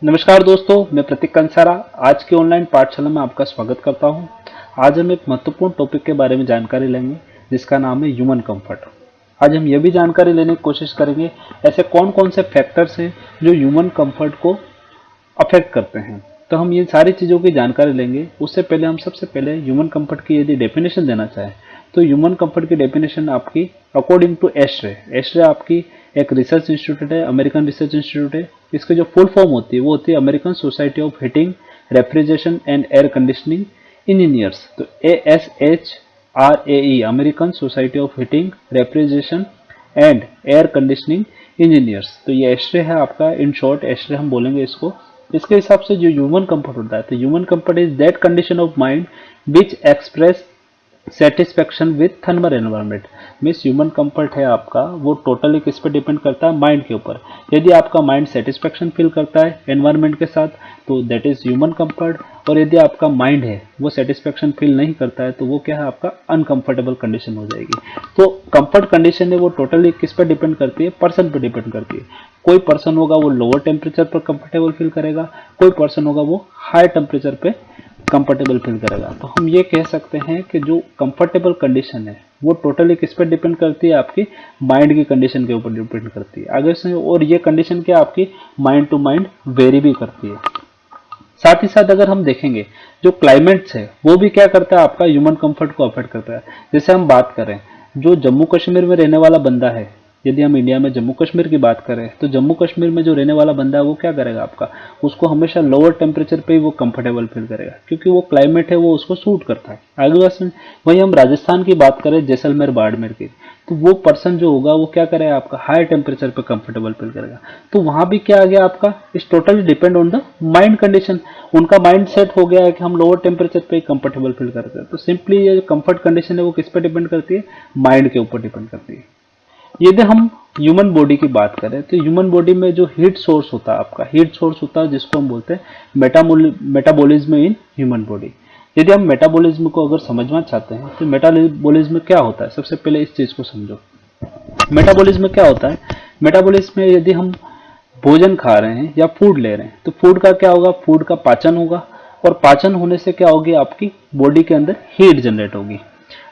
नमस्कार दोस्तों, मैं प्रतीक कंसारा आज की ऑनलाइन पाठशाला में आपका स्वागत करता हूं। आज हम एक महत्वपूर्ण टॉपिक के बारे में जानकारी लेंगे जिसका नाम है ह्यूमन कंफर्ट। आज हम यह भी जानकारी लेने की कोशिश करेंगे ऐसे कौन कौन से फैक्टर्स हैं जो ह्यूमन कंफर्ट को अफेक्ट करते हैं। तो हम ये सारी चीज़ों की जानकारी लेंगे। उससे पहले हम सबसे पहले ह्यूमन कंफर्ट की यदि डेफिनेशन देना चाहें तो ह्यूमन कंफर्ट की डेफिनेशन आपकी अकॉर्डिंग टू एशरे। एशरे आपकी एक रिसर्च इंस्टीट्यूट है, अमेरिकन रिसर्च इंस्टीट्यूट है। इसकी जो फुल फॉर्म होती है वो होती है American society of heating, refrigeration and air conditioning engineers. तो ASHRAE, American society of heating, refrigeration and air conditioning engineers. तो ये एशरे है आपका, इन शॉर्ट एशरे हम बोलेंगे इसको। इसके हिसाब से जो ह्यूमन कंफर्ट होता है, तो human comfort is that condition of mind which express satisfaction with thermal environment. Means human comfort है आपका, वो टोटली किस पे डिपेंड करता है, माइंड के ऊपर। यदि आपका माइंड सेटिस्फेक्शन फील करता है एनवायरनमेंट के साथ तो दैट इज ह्यूमन कंफर्ट, और यदि आपका माइंड है वो सेटिस्फेक्शन फील नहीं करता है तो वो क्या है, आपका अनकंफर्टेबल कंडीशन हो जाएगी। तो कंफर्ट कंडीशन है वो टोटली किस पे डिपेंड करती है, पर्सन पे डिपेंड करती है। कोई पर्सन होगा वो लोअर टेम्परेचर पर कंफर्टेबल फील करेगा, कोई पर्सन होगा वो हाई टेम्परेचर पे कंफर्टेबल फील करेगा। तो हम ये कह सकते हैं कि जो कंफर्टेबल कंडीशन है वो टोटली किस पे डिपेंड करती है, आपकी माइंड की कंडीशन के ऊपर डिपेंड करती है आगे से। और ये कंडीशन क्या आपकी माइंड टू माइंड वेरी भी करती है। साथ ही साथ अगर हम देखेंगे जो क्लाइमेट्स है वो भी क्या करता है, आपका ह्यूमन कंफर्ट को अफेक्ट करता है। जैसे हम बात करें जो जम्मू कश्मीर में रहने वाला बंदा है, यदि हम इंडिया में जम्मू कश्मीर की बात करें तो जम्मू कश्मीर में जो रहने वाला बंदा है वो क्या करेगा, आपका उसको हमेशा लोअर टेम्परेचर पे ही वो कंफर्टेबल फील करेगा क्योंकि वो क्लाइमेट है वो उसको सूट करता है। आगे बात सुन, वहीं हम राजस्थान की बात करें, जैसलमेर बाड़मेर की, तो वो पर्सन जो होगा वो क्या करेगा, आपका हाई टेम्परेचर पे कंफर्टेबल फील करेगा। तो वहां भी क्या आ गया आपका, इस totally depend on the mind condition. उनका माइंड सेट हो गया है कि हम लोअर टेम्परेचर पे कंफर्टेबल फील करते हैं। तो सिंपली ये कंफर्ट कंडीशन है वो किस पे डिपेंड करती है, माइंड के ऊपर डिपेंड करती है। यदि हम ह्यूमन बॉडी की बात करें तो ह्यूमन बॉडी में जो हीट सोर्स होता है, आपका हीट सोर्स होता है जिसको हम बोलते हैं मेटाबॉलिज्म इन ह्यूमन बॉडी। यदि हम मेटाबॉलिज्म को अगर समझना चाहते हैं तो मेटाबॉलिज्म क्या होता है, सबसे पहले इस चीज को समझो। मेटाबॉलिज्म क्या होता है, मेटाबॉलिज्म में यदि हम भोजन खा रहे हैं या फूड ले रहे हैं तो फूड का क्या होगा, फूड का पाचन होगा, और पाचन होने से क्या होगी, आपकी बॉडी के अंदर हीट जनरेट होगी।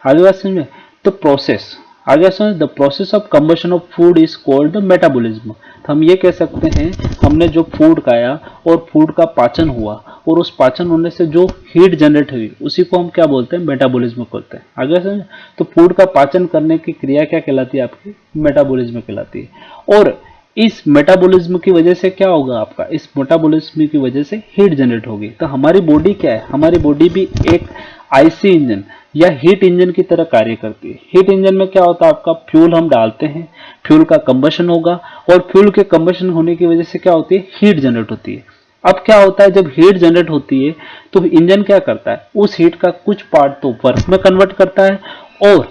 आगे बात समझ में, तो प्रोसेस आगे समझ, the process of combustion of food is called the metabolism. तो हम ये कह सकते हैं हमने जो फूड खाया और फूड का पाचन हुआ और उस पाचन होने से जो हीट जनरेट हुई उसी को हम क्या बोलते हैं, मेटाबॉलिज्म बोलते हैं। आगे समझ, तो फूड का पाचन करने की क्रिया क्या कहलाती है, आपकी मेटाबॉलिज्म कहलाती है। और इस मेटाबॉलिज्म की वजह से क्या होगा, आपका इस मेटाबॉलिज्म की वजह से हीट जनरेट होगी। तो हमारी बॉडी क्या है, हमारी बॉडी भी एक आईसी इंजन या हीट इंजन की तरह कार्य करती है। हीट इंजन में क्या होता है, आपका फ्यूल हम डालते हैं, फ्यूल का कंबशन होगा और फ्यूल के कंबशन होने की वजह से क्या होती है, हीट जनरेट होती है। अब क्या होता है, जब हीट जनरेट होती है तो इंजन क्या करता है, उस हीट का कुछ पार्ट तो वर्क में कन्वर्ट करता है और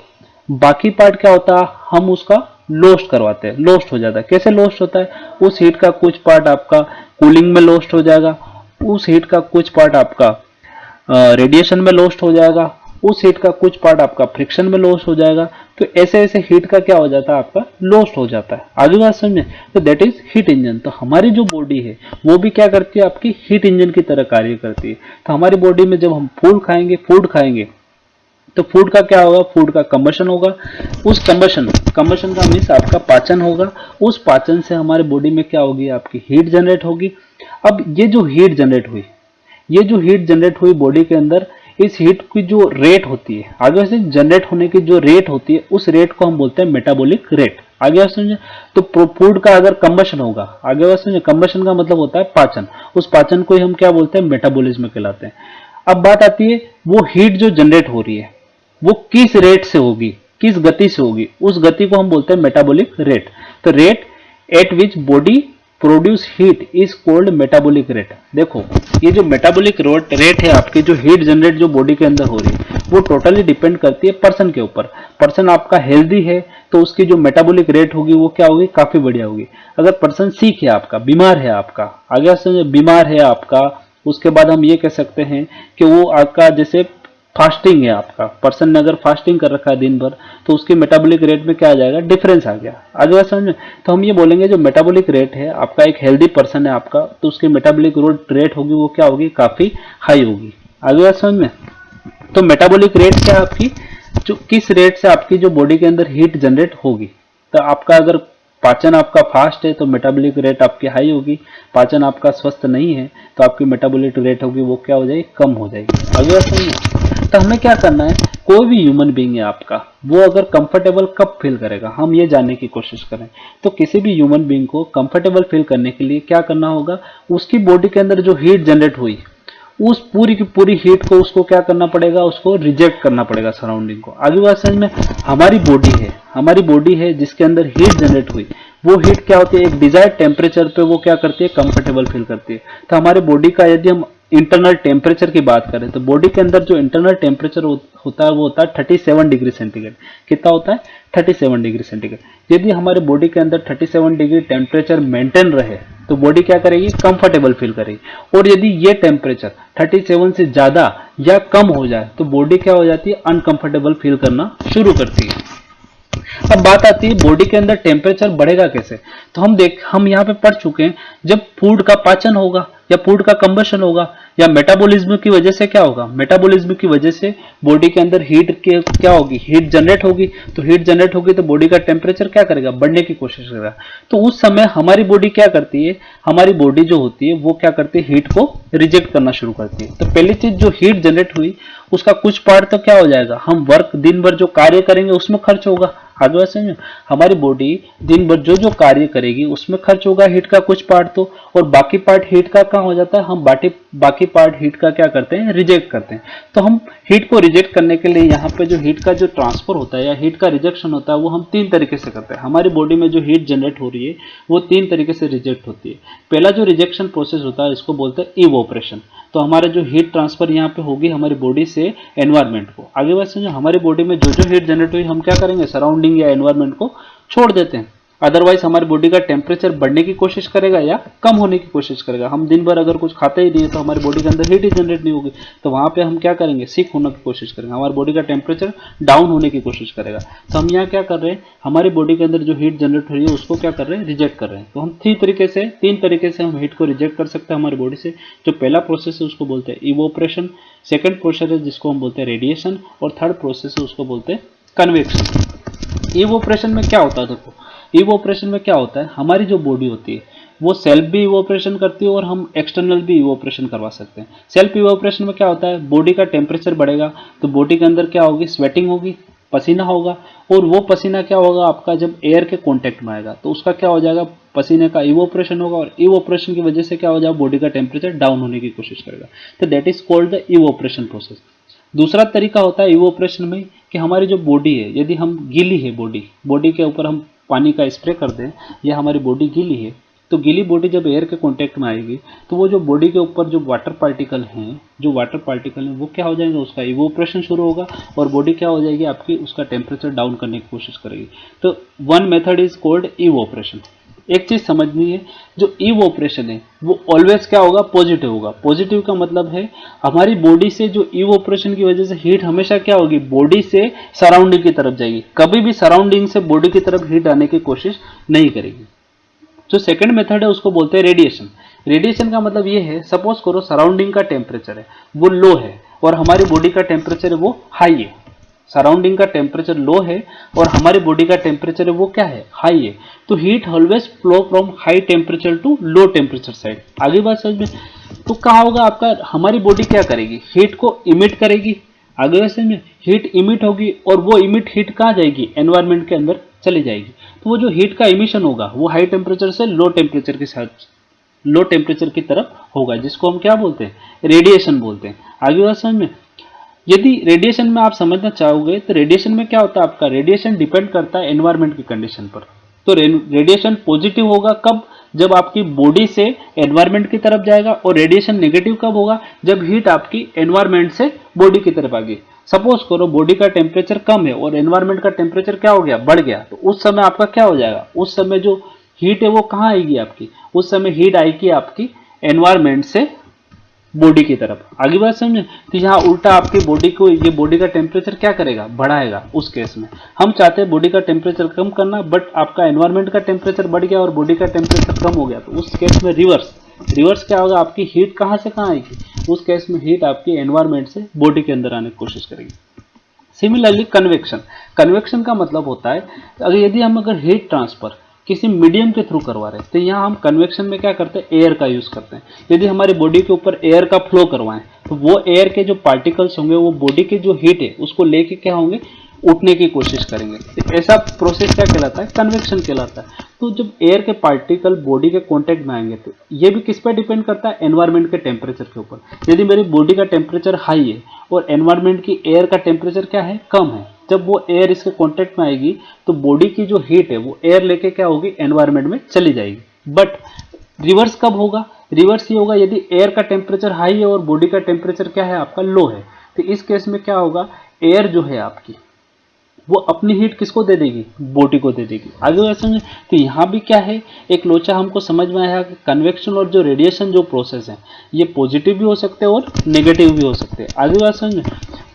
बाकी पार्ट क्या होता है, हम उसका लोस्ट करवाते हैं, लोस्ट हो जाता है। कैसे लोस्ट होता है, उस हीट का कुछ पार्ट आपका कूलिंग में लोस्ट हो जाएगा, उस हीट का कुछ पार्ट आपका रेडिएशन में लॉस्ट हो जाएगा, उस हीट का कुछ पार्ट आपका फ्रिक्शन में लॉस्ट हो जाएगा। तो ऐसे ऐसे हीट का क्या हो जाता है, आपका लॉस्ट हो जाता है। आगे बात समझे, तो दैट इज हीट इंजन। तो हमारी जो बॉडी है वो भी क्या करती है, आपकी हीट इंजन की तरह कार्य करती है। तो हमारी बॉडी में जब हम फूड खाएंगे तो फूड का क्या होगा, फूड का कंबशन होगा, उस कंबशन का मीन्स आपका पाचन होगा, उस पाचन से हमारे बॉडी में क्या होगी, आपकी हीट जनरेट होगी। अब ये जो हीट जनरेट हुई बॉडी के अंदर, इस हीट की जो रेट होती है, आगे से जनरेट होने की जो रेट होती है, उस रेट को हम बोलते हैं मेटाबॉलिक रेट। आगे बात समझे, तो फूड का अगर कंबशन होगा, आगे बात समझे, कंबशन का मतलब होता है पाचन, उस पाचन को ही हम क्या बोलते हैं, मेटाबॉलिज्म कहलाते हैं। अब बात आती है वो हीट जो जनरेट हो रही है वो किस रेट से होगी, किस गति से होगी, उस गति को हम बोलते हैं मेटाबॉलिक रेट। तो rate at which body produce heat is called metabolic rate. देखो ये जो मेटाबॉलिक रेट है, आपकी जो हीट जनरेट जो बॉडी के अंदर हो रही है वो टोटली डिपेंड करती है पर्सन के ऊपर। पर्सन आपका हेल्दी है तो उसकी जो मेटाबॉलिक रेट होगी वो क्या होगी, काफी बढ़िया होगी। अगर पर्सन सिक है आपका, बीमार है आपका, आगे से बीमार है आपका, उसके बाद हम ये कह सकते हैं कि वो आपका जैसे फास्टिंग है आपका, पर्सन ने अगर फास्टिंग कर रखा है दिन भर तो उसकी मेटाबॉलिक रेट में क्या आ जाएगा, डिफरेंस आ गया। आगे बात समझ में। तो हम ये बोलेंगे जो मेटाबॉलिक रेट है आपका, एक हेल्दी पर्सन है आपका, तो उसकी मेटाबॉलिक रेट होगी वो क्या होगी, काफी हाई होगी। आगे बात समझ में। तो मेटाबॉलिक रेट क्या है आपकी, जो किस रेट से आपकी जो बॉडी के अंदर हीट जनरेट होगी। तो आपका अगर पाचन आपका फास्ट है तो मेटाबॉलिक रेट आपकी हाई होगी, पाचन आपका स्वस्थ नहीं है तो आपकी मेटाबॉलिक रेट होगी वो क्या हो जाएगी, कम हो जाएगी। अगर सही है। तो हमें क्या करना है, कोई भी ह्यूमन बीइंग है आपका, वो अगर कंफर्टेबल कब फील करेगा, हम ये जानने की कोशिश करें। तो किसी भी ह्यूमन बीइंग को कंफर्टेबल फील करने के लिए क्या करना होगा, उसकी बॉडी के अंदर जो हीट जनरेट हुई उस पूरी की पूरी हीट को उसको क्या करना पड़ेगा, उसको रिजेक्ट करना पड़ेगा सराउंडिंग को। आगे बात समझ में। हमारी बॉडी है जिसके अंदर हीट जनरेट हुई, वो हीट क्या होती है, एक डिजायर्ड टेम्परेचर पे वो क्या करती है, कंफर्टेबल फील करती है। तो हमारे बॉडी का यदि हम इंटरनल टेम्परेचर की बात करें तो बॉडी के अंदर जो इंटरनल टेम्परेचर होता है वो होता है 37 डिग्री सेंटीग्रेड। कितना होता है, 37 डिग्री सेंटीग्रेड। यदि हमारे बॉडी के अंदर 37 डिग्री टेम्परेचर मेंटेन रहे तो बॉडी क्या करेगी, कंफर्टेबल फील करेगी। और यदि ये टेम्परेचर 37 से ज्यादा या कम हो जाए तो बॉडी क्या हो जाती है, अनकंफर्टेबल फील करना शुरू करती है। अब बात आती है बॉडी के अंदर टेम्परेचर बढ़ेगा कैसे। तो हम यहाँ पे पढ़ चुके हैं, जब फूड का पाचन होगा या फूड का कंबशन होगा या मेटाबॉलिज्म की वजह से क्या होगा, मेटाबॉलिज्म की वजह से बॉडी के अंदर हीट के क्या होगी, हीट जनरेट होगी। तो हीट जनरेट होगी तो बॉडी का टेम्परेचर क्या करेगा, बढ़ने की कोशिश करेगा। तो उस समय हमारी बॉडी क्या करती है, हमारी बॉडी जो होती है वो क्या करती है, हीट को रिजेक्ट करना शुरू करती है। तो पहली चीज जो हीट जनरेट हुई उसका कुछ पार्ट तो क्या हो जाएगा, हम वर्क दिन भर जो कार्य करेंगे उसमें खर्च होगा। आगे बात समझो, हमारी बॉडी दिन भर जो जो कार्य करेगी उसमें खर्च होगा हीट का कुछ पार्ट तो, और बाकी पार्ट हीट का कहाँ हो जाता है, हम बाकी पार्ट हीट का क्या करते हैं, रिजेक्ट करते हैं। तो हम हीट को रिजेक्ट करने के लिए यहाँ पे जो हीट का जो ट्रांसफर होता है या हीट का रिजेक्शन होता है वो हम 3 तरीके से करते हैं। हमारी बॉडी में जो हीट जनरेट हो रही है वो 3 तरीके से रिजेक्ट होती है। पहला जो रिजेक्शन प्रोसेस होता है इसको बोलते हैं इवोपरेशन। तो हमारा जो हीट ट्रांसफर यहाँ पे होगी हमारी बॉडी से एनवायरमेंट को। आगे बात समझो, हमारी बॉडी में जो जो हीट जनरेट हुई हम क्या करेंगे, सराउंडिंग या एनवायरमेंट को छोड़ देते हैं। अदरवाइज हमारी बॉडी का टेम्परेचर बढ़ने की कोशिश करेगा या कम होने की कोशिश करेगा। हम दिन भर अगर कुछ खाते ही नहीं है तो हमारी बॉडी के अंदर हीट ही जनरेट नहीं होगी, तो वहां पे हम क्या करेंगे, सिक होने की कोशिश करेंगे, हमारी बॉडी का टेम्परेचर डाउन होने की कोशिश करेगा। तो हम यहाँ क्या कर रहे हैं, हमारी बॉडी के अंदर जो हीट जनरेट हो रही है उसको क्या कर रहे हैं, रिजेक्ट कर रहे हैं। तो हम 3 तरीके से हम हीट को रिजेक्ट कर सकते हैं हमारी बॉडी से। जो पहला प्रोसेस है उसको बोलते हैं इवोपरेशन, सेकेंड प्रोसेस है जिसको हम बोलते हैं रेडिएशन, और थर्ड प्रोसेस है उसको बोलते हैं कन्वेक्शन। इवोपरेशन में क्या होता है, देखो इवोपरेशन में क्या होता है, हमारी जो बॉडी होती है वो सेल्फ भी इवोपरेशन करती है और हम एक्सटर्नल भी इवोपरेशन करवा सकते हैं। सेल्फ इवोपरेशन में क्या होता है, बॉडी का टेम्परेचर बढ़ेगा तो बॉडी के अंदर क्या होगी, स्वेटिंग होगी, पसीना होगा, और वो पसीना क्या होगा आपका, जब एयर के कांटेक्ट में आएगा तो उसका क्या हो जाएगा, पसीने का इवोपरेशन होगा, और इवोपरेशन की वजह से क्या हो जाएगा, बॉडी का टेम्परेचर डाउन होने की कोशिश करेगा। तो that is called the evaporation process. दूसरा तरीका होता है इवोपरेशन में कि हमारी जो बॉडी है, यदि हम गीली है बॉडी के ऊपर हम पानी का स्प्रे कर दें या हमारी बॉडी गीली है, तो गीली बॉडी जब एयर के कांटेक्ट में आएगी तो वो जो बॉडी के ऊपर जो वाटर पार्टिकल हैं वो क्या हो जाएंगे, उसका इवोपरेशन शुरू होगा और बॉडी क्या हो जाएगी आपकी, उसका टेम्परेचर डाउन करने की कोशिश करेगी। तो one method is called evaporation. एक चीज समझनी है, जो इवोपरेशन है वो ऑलवेज क्या होगा, पॉजिटिव होगा। पॉजिटिव का मतलब है हमारी बॉडी से जो इवोपरेशन की वजह से हीट हमेशा क्या होगी, बॉडी से सराउंडिंग की तरफ जाएगी, कभी भी सराउंडिंग से बॉडी की तरफ हीट आने की कोशिश नहीं करेगी। जो सेकंड मेथड है उसको बोलते हैं रेडिएशन। रेडिएशन का मतलब ये है, सपोज करो सराउंडिंग का टेम्परेचर है वो लो है और हमारी बॉडी का टेम्परेचर है वो हाई है। सराउंडिंग का टेम्परेचर लो है और हमारी बॉडी का टेम्परेचर है वो क्या है, हाई है। तो heat always flow from high temperature to low temperature side. आगे बात समझ में। तो क्या होगा आपका, हमारी बॉडी क्या करेगी, हीट को इमिट करेगी। आगे बात समझ में, हीट इमिट होगी और वो इमिट हीट कहाँ जाएगी, एनवायरमेंट के अंदर चली जाएगी। तो वो जो हीट का इमिशन होगा वो हाई टेम्परेचर से लो टेम्परेचर के साथ, लो टेम्परेचर की तरफ होगा, जिसको हम क्या बोलते हैं, रेडिएशन बोलते हैं। आगे बात समझ में। यदि रेडिएशन में आप समझना चाहोगे तो रेडिएशन में क्या होता है आपका, रेडिएशन डिपेंड करता है एनवायरमेंट की कंडीशन पर। तो रेडिएशन पॉजिटिव होगा कब, जब आपकी बॉडी से एनवायरमेंट की तरफ जाएगा, और रेडिएशन नेगेटिव कब होगा, जब हीट आपकी एनवायरमेंट से बॉडी की तरफ आ गई। सपोज करो बॉडी का टेम्परेचर कम है और एनवायरमेंट का टेम्परेचर क्या हो गया, बढ़ गया, तो उस समय आपका क्या हो जाएगा, उस समय जो हीट है वो कहाँ आएगी आपकी, उस समय हीट आएगी आपकी एनवायरमेंट से बॉडी की तरफ। आगे बात समझे? तो यहाँ उल्टा आपके बॉडी को, ये बॉडी का टेम्परेचर क्या करेगा, बढ़ाएगा। उस केस में हम चाहते हैं बॉडी का टेम्परेचर कम करना, बट आपका एनवायरनमेंट का टेम्परेचर बढ़ गया और बॉडी का टेम्परेचर कम हो गया, तो उस केस में रिवर्स क्या होगा, आपकी हीट कहाँ से कहाँ आएगी, उस केस में हीट आपकी एनवायरनमेंट से बॉडी के अंदर आने की कोशिश करेगी। सिमिलरली कन्वेक्शन का मतलब होता है यदि हम हीट ट्रांसफर किसी मीडियम के थ्रू करवा रहे हैं, तो यहाँ हम कन्वेक्शन में क्या करते हैं, एयर का यूज करते हैं। यदि हमारी बॉडी के ऊपर एयर का फ्लो करवाएं, तो वो एयर के जो पार्टिकल्स होंगे वो बॉडी के जो हीट है उसको लेके क्या होंगे, उठने की कोशिश करेंगे। तो ऐसा प्रोसेस क्या कहलाता है, कन्वेक्शन कहलाता है। तो जब एयर के पार्टिकल बॉडी के कांटेक्ट में आएंगे, तो ये भी किस पे डिपेंड करता है, एनवायरनमेंट के टेम्परेचर के ऊपर। यदि मेरी बॉडी का टेम्परेचर हाई है और एनवायरनमेंट की एयर का टेम्परेचर क्या है, कम है, जब वो एयर इसके कांटेक्ट में आएगी तो बॉडी की जो हीट है वो एयर लेके क्या होगी, एनवायरनमेंट में चली जाएगी। बट रिवर्स कब होगा, रिवर्स ये होगा यदि एयर का टेम्परेचर हाई है और बॉडी का टेम्परेचर क्या है, आपका लो है। तो इस केस में क्या होगा, एयर जो है आपकी वो अपनी हीट किसको दे देगी, बॉडी को दे देगी। आगे बात समझे? तो यहाँ भी क्या है, एक लोचा हमको समझ में आया कि कन्वेक्शन और जो रेडिएशन जो प्रोसेस है ये पॉजिटिव भी हो सकते हैं और नेगेटिव भी हो सकते हैं। आगे बात समझे?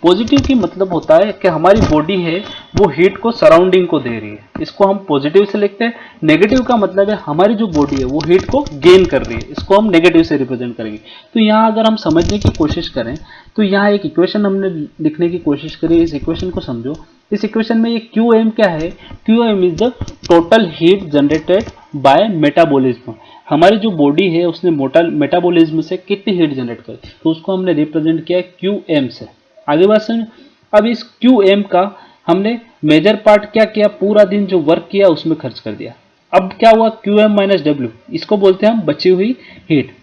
पॉजिटिव की मतलब होता है कि हमारी बॉडी है वो हीट को सराउंडिंग को दे रही है, इसको हम पॉजिटिव से लिखते हैं। नेगेटिव का मतलब है हमारी जो बॉडी है वो हीट को गेन कर रही है, इसको हम नेगेटिव से रिप्रेजेंट करेंगे। तो यहाँ अगर हम समझने की कोशिश करें तो यहाँ एक इक्वेशन हमने लिखने की कोशिश करी, इस इक्वेशन को समझो। इस इक्वेशन में ये QM क्या है, QM is the total heat generated by metabolism. हमारी जो बॉडी है उसने मेटाबॉलिज्म से कितनी हीट जनरेट करी, तो उसको हमने रिप्रेजेंट किया QM से। आगे बात समझ? अब इस QM का हमने मेजर पार्ट क्या किया, पूरा दिन जो वर्क किया उसमें खर्च कर दिया। अब क्या हुआ, QM माइनस W, इसको बोलते हैं हम बची हुई हीट।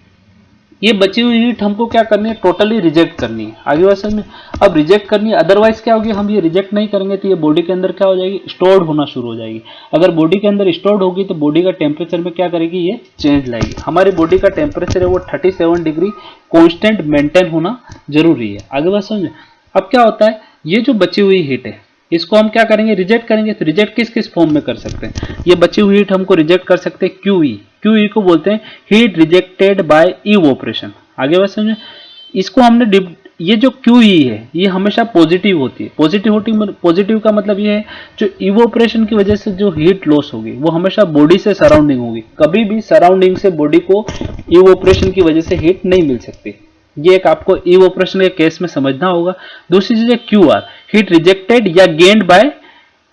ये बची हुई हीट हमको क्या करनी है, टोटली रिजेक्ट करनी है। आगे बात समझ में? अब रिजेक्ट करनी है, अदरवाइज क्या होगी, हम ये रिजेक्ट नहीं करेंगे तो ये बॉडी के अंदर क्या हो जाएगी, स्टोर्ड होना शुरू हो जाएगी। अगर बॉडी के अंदर स्टोर्ड होगी तो बॉडी का टेम्परेचर में क्या करेगी, ये चेंज लाएगी। हमारी बॉडी का टेम्परेचर है वो 37 डिग्री कॉन्स्टेंट मेंटेन होना जरूरी है। आगे बात समझ में? अब क्या होता है, ये जो बची हुई हीट है इसको हम क्या करेंगे, रिजेक्ट करेंगे। तो रिजेक्ट किस किस फॉर्म में कर सकते हैं, ये बची हुई हीट हमको रिजेक्ट कर सकते हैं QE को बोलते हैं हीट रिजेक्टेड बाय इवोपरेशन। आगे बात समझे? इसको हमने ये जो QE है ये हमेशा पॉजिटिव होती है। पॉजिटिव का मतलब ये है जो इवोपरेशन की वजह से जो हीट लॉस होगी वो हमेशा बॉडी से सराउंडिंग होगी, कभी भी सराउंडिंग से बॉडी को इवोपरेशन की वजह से हीट नहीं मिल सकती। ये एक आपको इवोपरेशन के केस में समझना होगा। दूसरी चीज है QR, हीट रिजेक्टेड या गेन्ड बाय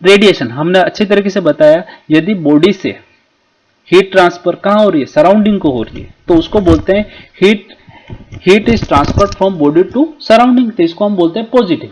रेडिएशन। हमने अच्छी तरीके से बताया, यदि बॉडी से हीट ट्रांसफर कहाँ हो रही है, सराउंडिंग को हो रही है, तो उसको बोलते हैं heat is transferred from body to surrounding, तो इसको हम बोलते हैं पॉजिटिव।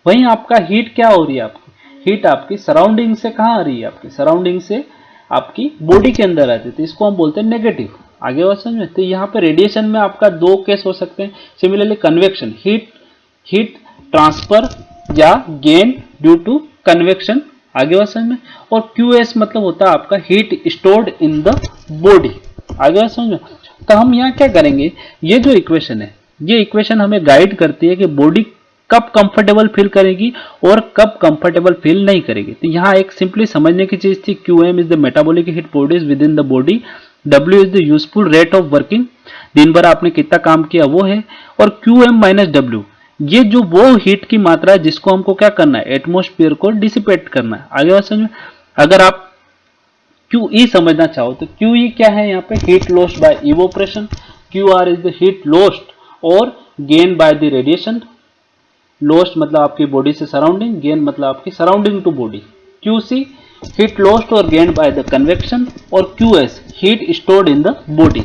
वहीं आपका हीट क्या हो रही है, आपकी हीट आपकी सराउंडिंग से कहाँ आ रही है, आपकी सराउंडिंग से आपकी बॉडी के अंदर आती है, तो इसको हम बोलते हैं नेगेटिव। आगे बात समझ में? तो यहाँ पे रेडिएशन में आपका दो केस हो सकते हैं। सिमिलरली कन्वेक्शन, हीट ट्रांसफर या गेन ड्यू टू कन्वेक्शन। आगे बात समझ में? और QS मतलब होता है आपका heat stored in the body. आगे बात समझ में? तो हम यहाँ क्या करेंगे, ये जो इक्वेशन है ये इक्वेशन हमें गाइड करती है कि बॉडी कब कंफर्टेबल फील करेगी और कब कंफर्टेबल फील नहीं करेगी। तो यहाँ एक सिंपली समझने की चीज थी, QM is the metabolic heat produce with in the body, W is the useful rate of working, दिन भर आपने कितना काम किया वो है, और QM माइनस W ये जो वो हीट की मात्रा है जिसको हमको क्या करना है, एटमोस्फियर को डिसिपेट करना है। आगे बात समझ में? अगर आप QE समझना चाहो तो QE क्या है, यहाँ पे heat lost by evaporation, QR is the heat lost और gain by the radiation. Lost मतलब आपकी बॉडी से सराउंडिंग, गेन मतलब आपकी surrounding to body. QC heat lost और गेन बाय द कन्वेक्शन, और QS heat stored in the body.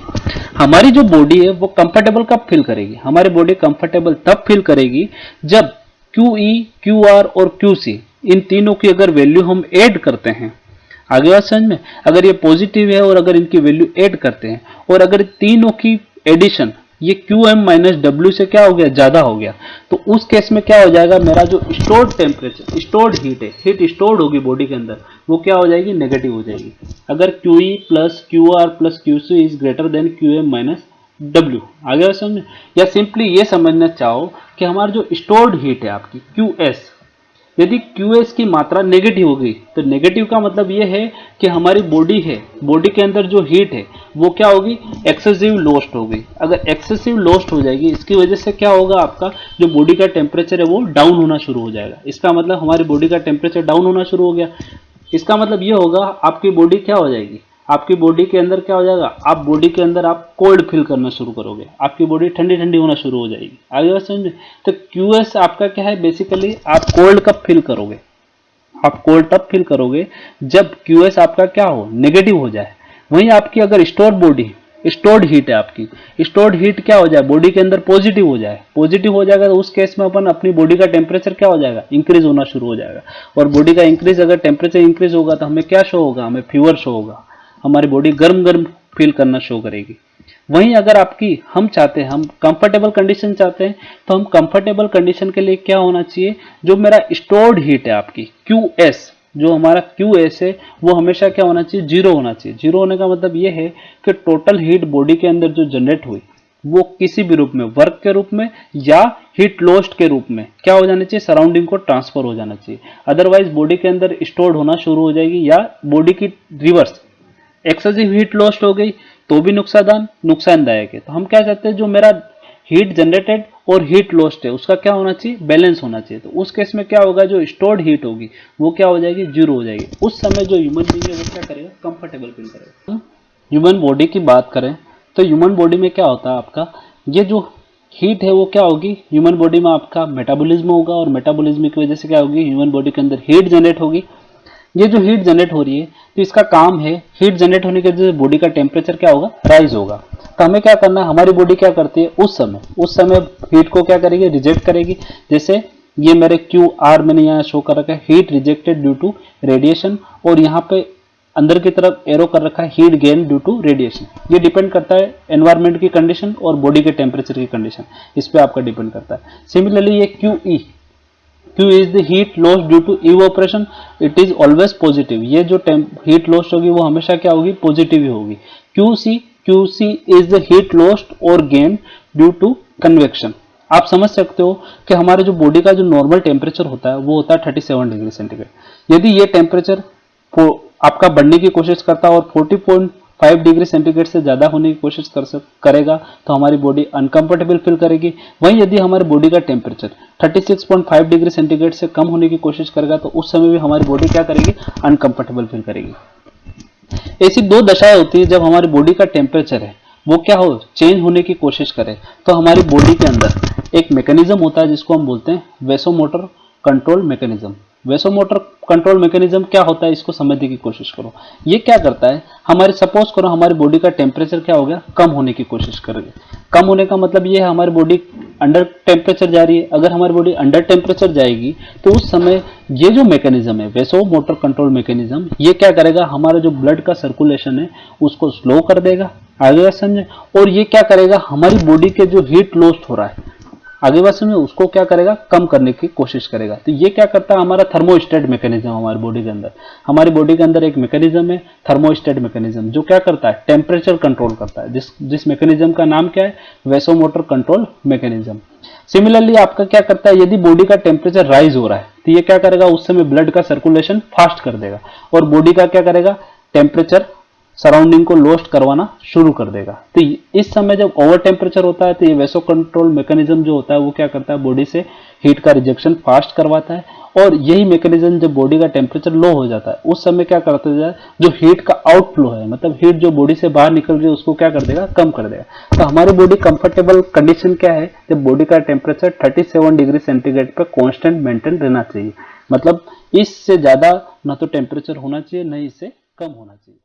हमारी जो बॉडी है वो कंफर्टेबल कब फील करेगी, हमारी बॉडी कंफर्टेबल तब फील करेगी जब QE, QR और QC इन तीनों की अगर वैल्यू हम ऐड करते हैं। आगे बात समझ में? अगर ये पॉजिटिव है और अगर इनकी वैल्यू ऐड करते हैं और अगर तीनों की एडिशन ये QM माइनस W से क्या हो गया, ज्यादा हो गया, तो उस केस में क्या हो जाएगा, मेरा जो स्टोर्ड टेम्परेचर, स्टोर्ड हीट है, हीट स्टोर्ड होगी बॉडी के अंदर, वो क्या हो जाएगी, नेगेटिव हो जाएगी। अगर QE plus QR plus QC is greater than QM minus W। आगे समझ? या सिंपली ये समझना चाहो कि हमारा जो स्टोर्ड हीट है आपकी QS, यदि QS की मात्रा नेगेटिव होगी, तो नेगेटिव का मतलब ये है कि हमारी बॉडी है, बॉडी के अंदर जो हीट है वो क्या होगी, एक्सेसिव लॉस्ट होगी। अगर एक्सेसिव लॉस्ट हो जाएगी, इसकी वजह से क्या होगा, आपका जो बॉडी का टेम्परेचर है वो डाउन होना शुरू हो जाएगा। इसका मतलब हमारी बॉडी का टेम्परेचर डाउन होना शुरू हो गया। इसका मतलब ये होगा आपकी बॉडी क्या हो जाएगी, आपकी बॉडी के अंदर क्या हो जाएगा, आप बॉडी के अंदर आप कोल्ड फील करना शुरू करोगे, आपकी बॉडी ठंडी ठंडी होना शुरू हो जाएगी। आगे बात समझे। तो QS आपका क्या है, बेसिकली आप कोल्ड कब फील करोगे, आप कोल्ड तब फील करोगे जब QS आपका क्या हो, नेगेटिव हो जाए। वहीं आपकी अगर स्टोर्ड हीट है, आपकी स्टोर्ड हीट क्या हो जाए, बॉडी के अंदर पॉजिटिव हो जाए, पॉजिटिव हो जाएगा तो उस केस में अपन अपनी बॉडी का टेम्परेचर क्या हो जाएगा, इंक्रीज होना शुरू हो जाएगा। और बॉडी का इंक्रीज, अगर टेम्परेचर इंक्रीज होगा तो हमें क्या शो होगा, हमें फीवर शो होगा, हमारी बॉडी गर्म गर्म फील करना शो करेगी। वहीं अगर आपकी हम कंफर्टेबल कंडीशन चाहते हैं, तो हम कंफर्टेबल कंडीशन के लिए क्या होना चाहिए, जो मेरा स्टोर्ड हीट है आपकी QS, जो हमारा QS है वो हमेशा क्या होना चाहिए, जीरो होना चाहिए। जीरो होने का मतलब ये है कि टोटल हीट बॉडी के अंदर जो जनरेट हुई वो किसी भी रूप में, वर्क के रूप में या हीट लॉस्ट के रूप में क्या हो जाना चाहिए, सराउंडिंग को ट्रांसफर हो जाना चाहिए। अदरवाइज बॉडी के अंदर स्टोर्ड होना शुरू हो जाएगी, या बॉडी की रिवर्स एक्सेसिव हीट लॉस्ट हो गई तो भी नुकसानदायक है। तो हम क्या चाहते हैं, जो मेरा हीट जनरेटेड और हीट लॉस्ट है उसका क्या होना चाहिए, बैलेंस होना चाहिए। तो उस केस में क्या होगा, जो स्टोर्ड हीट होगी वो क्या हो जाएगी, जीरो हो जाएगी। उस समय जो ह्यूमन बीइंग है वो क्या करेगा, कंफर्टेबल फील करेगा। ह्यूमन बॉडी की बात करें तो ह्यूमन बॉडी में क्या होता है, आपका ये जो हीट है वो क्या होगी, ह्यूमन बॉडी में आपका मेटाबॉलिज्म होगा, और मेटाबॉलिज्म की वजह से क्या होगी, ह्यूमन बॉडी के अंदर हीट जनरेट होगी। ये जो हीट जनरेट हो रही है, तो इसका काम है, हीट जनरेट होने की वजह से बॉडी का टेम्परेचर क्या होगा, राइज होगा। तो हमें क्या करना है, हमारी बॉडी क्या करती है, उस समय हीट को क्या करेगी, रिजेक्ट करेगी। जैसे ये मेरे QR मैंने यहाँ शो कर रखा है, heat rejected due to radiation, और यहाँ पे अंदर की तरफ एरो कर रखा है, heat gain due to radiation. ये डिपेंड करता है एनवायरमेंट की कंडीशन और बॉडी के टेम्परेचर की कंडीशन, इस पे आपका डिपेंड करता है। सिमिलरली ये Q is the heat loss due to evaporation, it is always positive. ये जो हीट लॉस होगी वो हमेशा क्या होगी, पॉजिटिव ही होगी। QC is the heat lost और गेन ड्यू टू कन्वेक्शन। आप समझ सकते हो कि हमारे जो बॉडी का जो नॉर्मल टेम्परेचर होता है वो होता है 37 डिग्री सेंटीग्रेड। यदि ये टेम्परेचर आपका बढ़ने की कोशिश करता है और 40.5 डिग्री सेंटीग्रेड से ज्यादा होने की कोशिश करेगा तो हमारी बॉडी अनकंफर्टेबल फील करेगी। वहीं यदि हमारी बॉडी का टेम्परेचर 36.5 डिग्री सेंटीग्रेड से कम होने की कोशिश करेगा तो उस समय भी हमारी बॉडी क्या करेगी, अनकंफर्टेबल फील करेगी। ऐसी दो दशाएं होती है, जब हमारी बॉडी का टेम्परेचर है वो क्या हो, चेंज होने की कोशिश करे, तो हमारी बॉडी के अंदर एक मैकेनिज्म होता है जिसको हम बोलते हैं vasomotor control mechanism. Vasomotor control mechanism क्या होता है, इसको समझने की कोशिश करो। ये क्या करता है, हमारे सपोज करो हमारी बॉडी का टेम्परेचर क्या हो गया, कम होने की कोशिश कर रही है। कम होने का मतलब ये है हमारी बॉडी अंडर टेम्परेचर जा रही है। अगर हमारी बॉडी अंडर टेम्परेचर जाएगी तो उस समय ये जो मैकेनिज्म है वेसोमोटर कंट्रोल मैकेनिज्म, ये क्या करेगा, हमारा जो ब्लड का सर्कुलेशन है उसको स्लो कर देगा, आगे बात समझे। और ये क्या करेगा, हमारी बॉडी के जो हीट लॉस्ट हो रहा है आगे बात समझे, उसको क्या करेगा, कम करने की कोशिश करेगा। तो ये क्या करता है, हमारा थर्मोस्टेट मैकेनिज्म हमारी बॉडी के अंदर, हमारी बॉडी के अंदर एक मैकेनिज्म है थर्मोस्टेट मैकेनिज्म, जो क्या करता है, टेम्परेचर कंट्रोल करता है। जिस मैकेनिज्म का नाम क्या है, वेसोमोटर कंट्रोल मैकेनिज्म। सिमिलरली आपका क्या करता है, यदि बॉडी का टेम्परेचर राइज हो रहा है तो ये क्या करेगा, उस समय ब्लड का सर्कुलेशन फास्ट कर देगा और बॉडी का क्या करेगा, टेम्परेचर सराउंडिंग को लॉस्ट करवाना शुरू कर देगा। तो इस समय जब ओवर टेम्परेचर होता है तो ये वेसो कंट्रोल मैकेनिज्म जो होता है वो क्या करता है, बॉडी से हीट का रिजेक्शन फास्ट करवाता है। और यही मैकेनिज्म जब बॉडी का टेम्परेचर लो हो जाता है उस समय क्या करता है, जो हीट का आउटफ्लो है, मतलब हीट जो बॉडी से बाहर निकल रही है उसको क्या कर देगा, कम कर देगा। तो हमारी बॉडी कंफर्टेबल कंडीशन क्या है, जब बॉडी का टेम्परेचर 37 डिग्री सेंटीग्रेड पर कॉन्स्टेंट मेंटेन रहना चाहिए। मतलब इससे ज्यादा ना तो टेम्परेचर होना चाहिए, न इससे कम होना चाहिए।